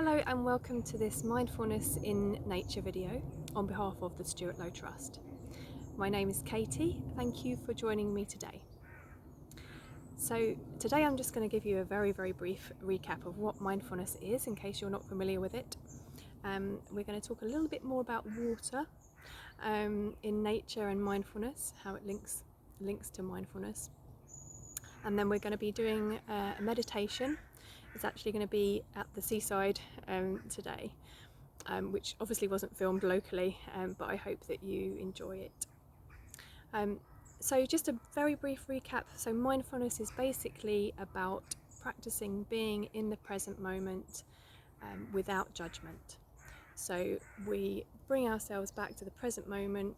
Hello and welcome to this Mindfulness in Nature video on behalf of the Stuart Low Trust. My name is Katie. Thank you for joining me today. So today I'm just going to give you a very brief recap of what mindfulness is in case you're not familiar with it. We're going to talk a little bit more about water in nature and mindfulness, how it links to mindfulness. And then we're going to be doing a meditation. It's actually going to be at the seaside today, which obviously wasn't filmed locally, but I hope that you enjoy it. So just a very brief recap. So mindfulness is basically about practicing being in the present moment without judgment. So we bring ourselves back to the present moment,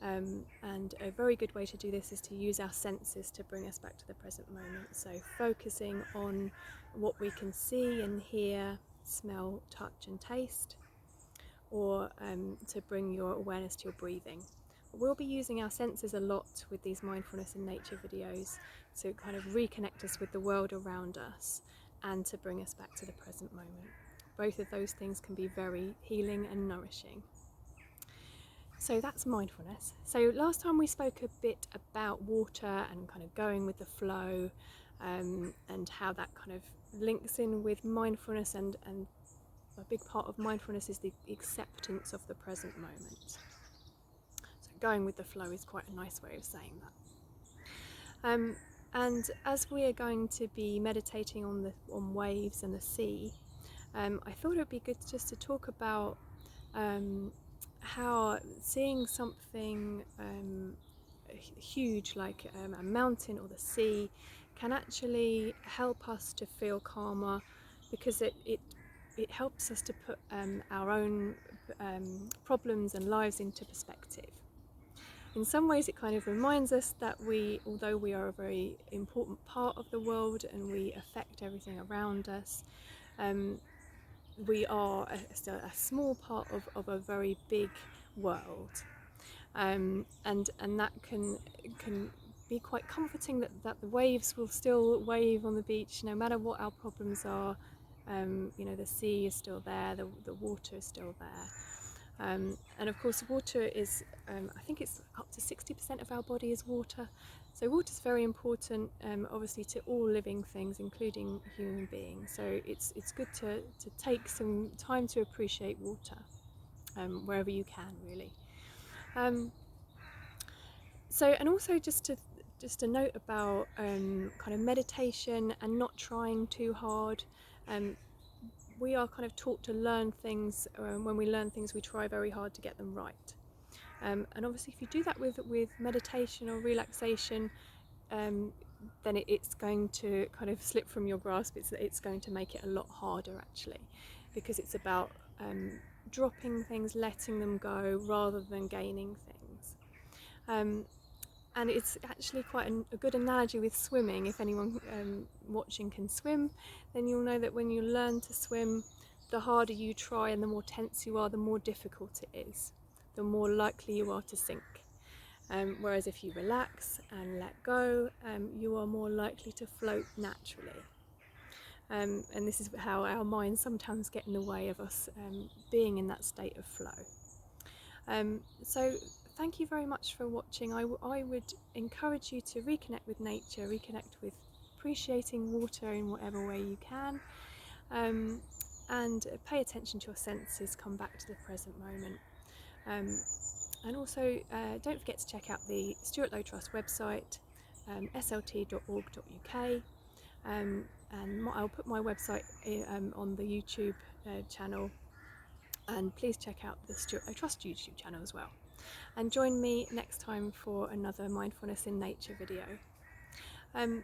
and a very good way to do this is to use our senses to bring us back to the present moment. So focusing on what we can see and hear, smell, touch and taste, or to bring your awareness to your breathing. We'll be using our senses a lot with these mindfulness in nature videos to kind of reconnect us with the world around us and to bring us back to the present moment. Both of those things can be very healing and nourishing. So that's mindfulness. So last time we spoke a bit about water and kind of going with the flow, and how that kind of links in with mindfulness, and a big part of mindfulness is the acceptance of the present moment. So going with the flow is quite a nice way of saying that. And as we are going to be meditating on waves and the sea, I thought it would be good just to talk about how seeing something huge like a mountain or the sea can actually help us to feel calmer, because it helps us to put our own problems and lives into perspective. In some ways it kind of reminds us that although we are a very important part of the world and we affect everything around us, we are still a small part of a very big world, and that can be quite comforting, that the waves will still wave on the beach no matter what our problems are. The sea is still there, the water is still there, and of course water is, I think it's up to 60% of our body is water. So water is very important, obviously, to all living things, including human beings. So it's good to take some time to appreciate water, wherever you can, really. So, and also just a note about kind of meditation and not trying too hard. We are kind of taught to learn things. When we learn things, we try very hard to get them right. And obviously if you do that with meditation or relaxation, then it's going to kind of slip from your grasp. It's going to make it a lot harder, actually, because it's about dropping things, letting them go, rather than gaining things. And it's actually quite a good analogy with swimming. If anyone watching can swim, then you'll know that when you learn to swim, the harder you try and the more tense you are, the more difficult it is, the more likely you are to sink. Whereas if you relax and let go, you are more likely to float naturally. And this is how our minds sometimes get in the way of us being in that state of flow. So thank you very much for watching. I would encourage you to reconnect with nature, reconnect with appreciating water in whatever way you can, and pay attention to your senses, come back to the present moment. And also don't forget to check out the Stuart Low Trust website, slt.org.uk, and I'll put my website on the YouTube channel, and please check out the Stuart Low Trust YouTube channel as well. And join me next time for another Mindfulness in Nature video. And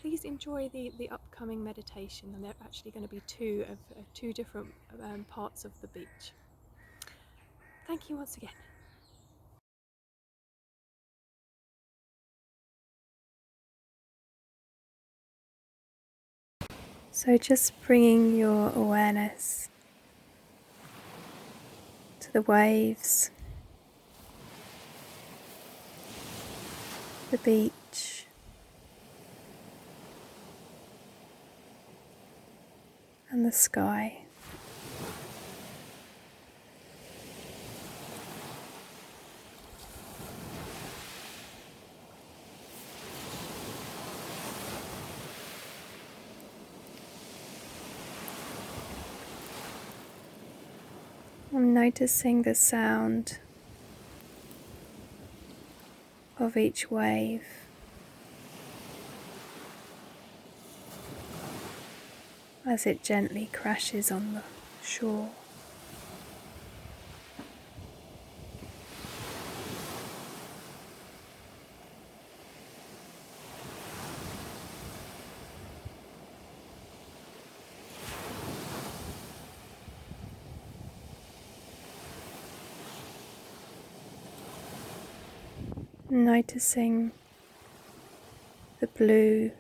please enjoy the upcoming meditation, and there are actually going to be two different parts of the beach. Thank you once again. So just bringing your awareness to the waves, the beach, and the sky. I'm noticing the sound of each wave as it gently crashes on the shore. Noticing the blue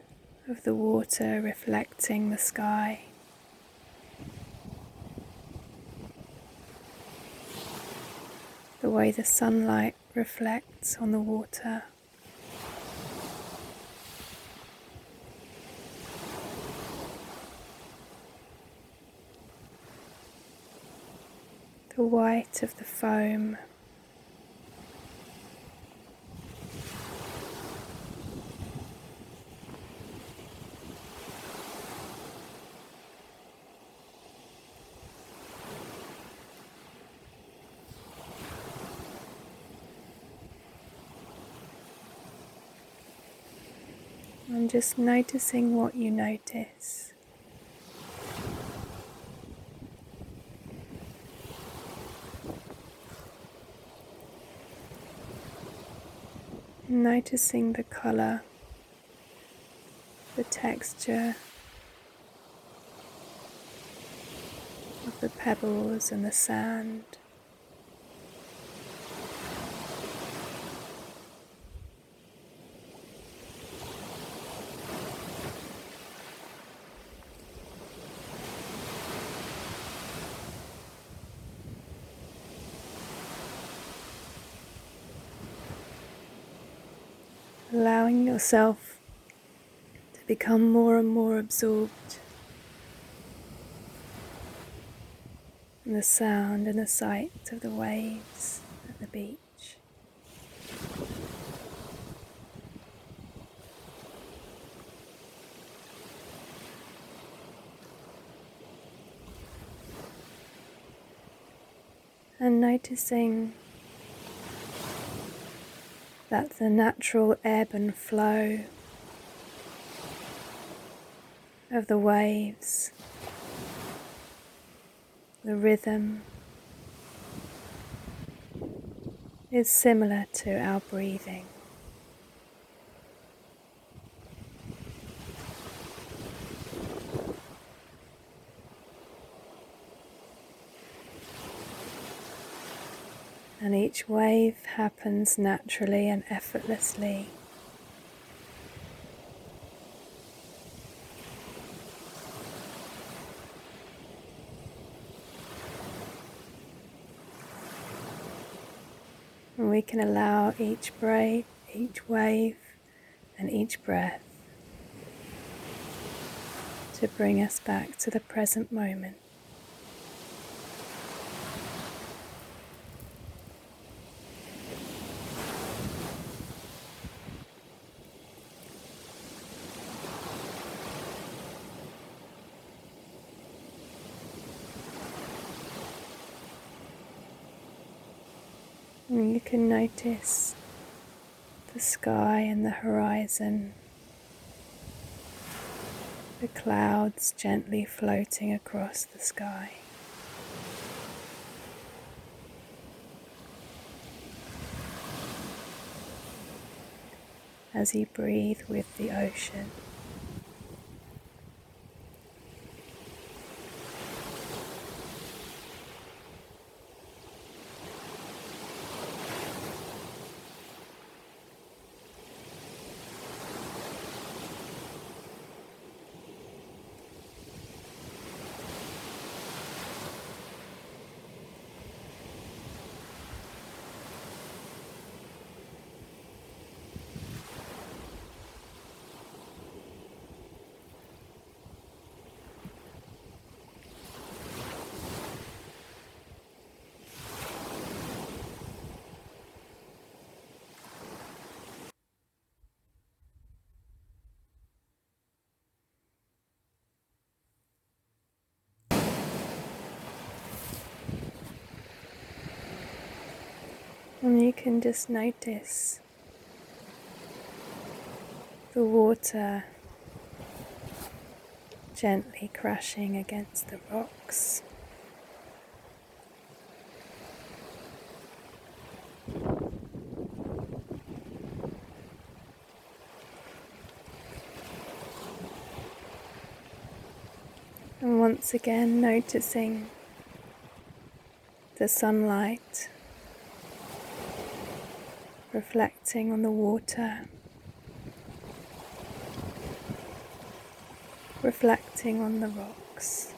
of the water reflecting the sky. The way the sunlight reflects on the water. The white of the foam. And just noticing what you notice. Noticing the colour, the texture of the pebbles and the sand. Allowing yourself to become more and more absorbed in the sound and the sight of the waves at the beach. And noticing that the natural ebb and flow of the waves, the rhythm, is similar to our breathing. And each wave happens naturally and effortlessly. And we can allow each wave and each breath to bring us back to the present moment. And you can notice the sky and the horizon, the clouds gently floating across the sky. As you breathe with the ocean. And you can just notice the water gently crashing against the rocks. And once again noticing the sunlight reflecting on the water, reflecting on the rocks.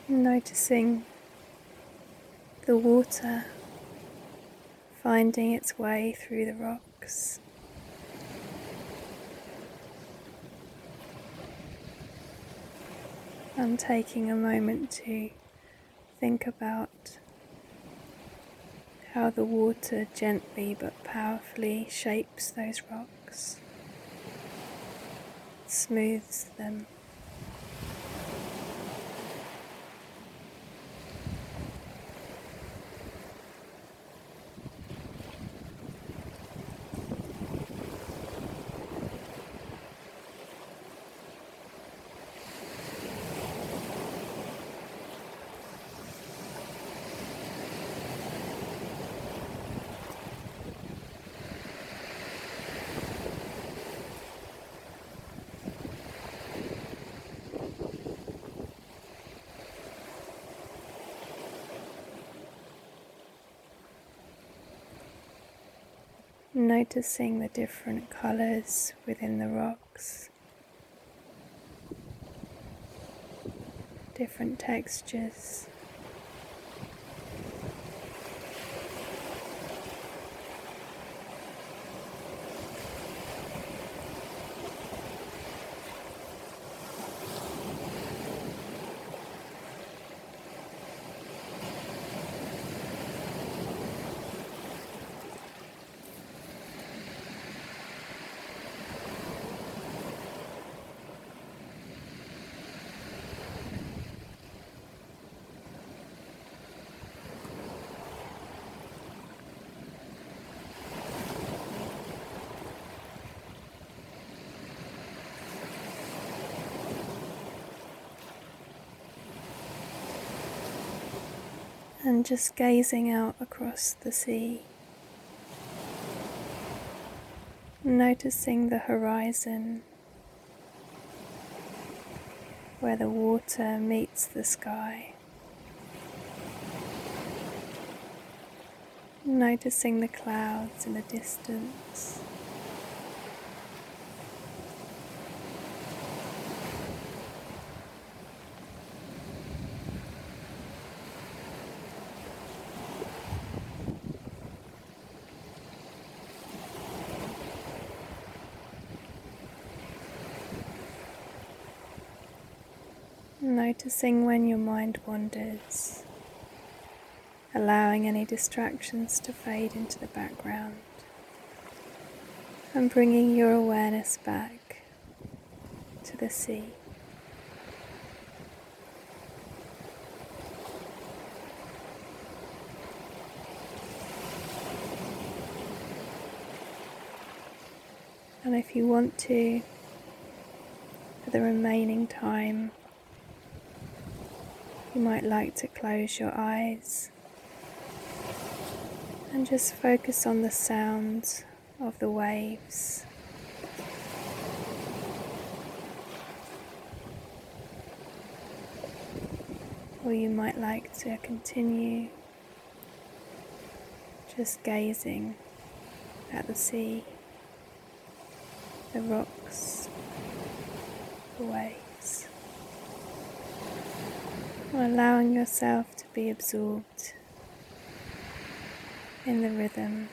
Noticing the water finding its way through the rocks. And taking a moment to think about how the water gently but powerfully shapes those rocks, smooths them. Noticing the different colours within the rocks, different textures. And just gazing out across the sea, noticing the horizon where the water meets the sky, noticing the clouds in the distance. Noticing when your mind wanders, allowing any distractions to fade into the background, and bringing your awareness back to the sea. And if you want to, for the remaining time, you might like to close your eyes and just focus on the sound of the waves. Or you might like to continue just gazing at the sea, the rocks, the waves, allowing yourself to be absorbed in the rhythm.